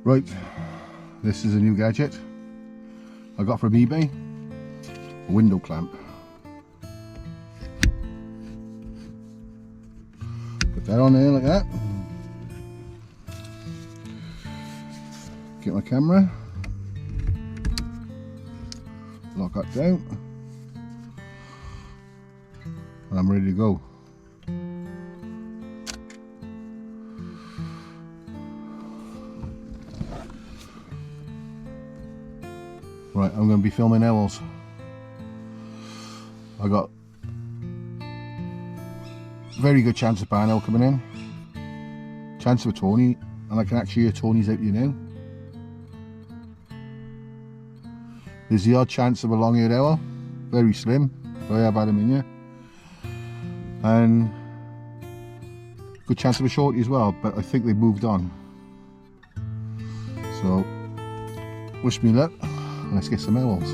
Right, this is a new gadget I got from eBay, a window clamp. Put that on there like that. Get my camera, lock that down, and I'm ready to go. Right, I'm going to be filming owls. I got very good chance of barn owl coming in, chance of a Tony, and I can actually hear Tony's out here now. There's the odd chance of a long-eared owl, very slim, but I have had them in here, and good chance of a shorty as well, but I think they've moved on. So wish me luck. Let's get some owls.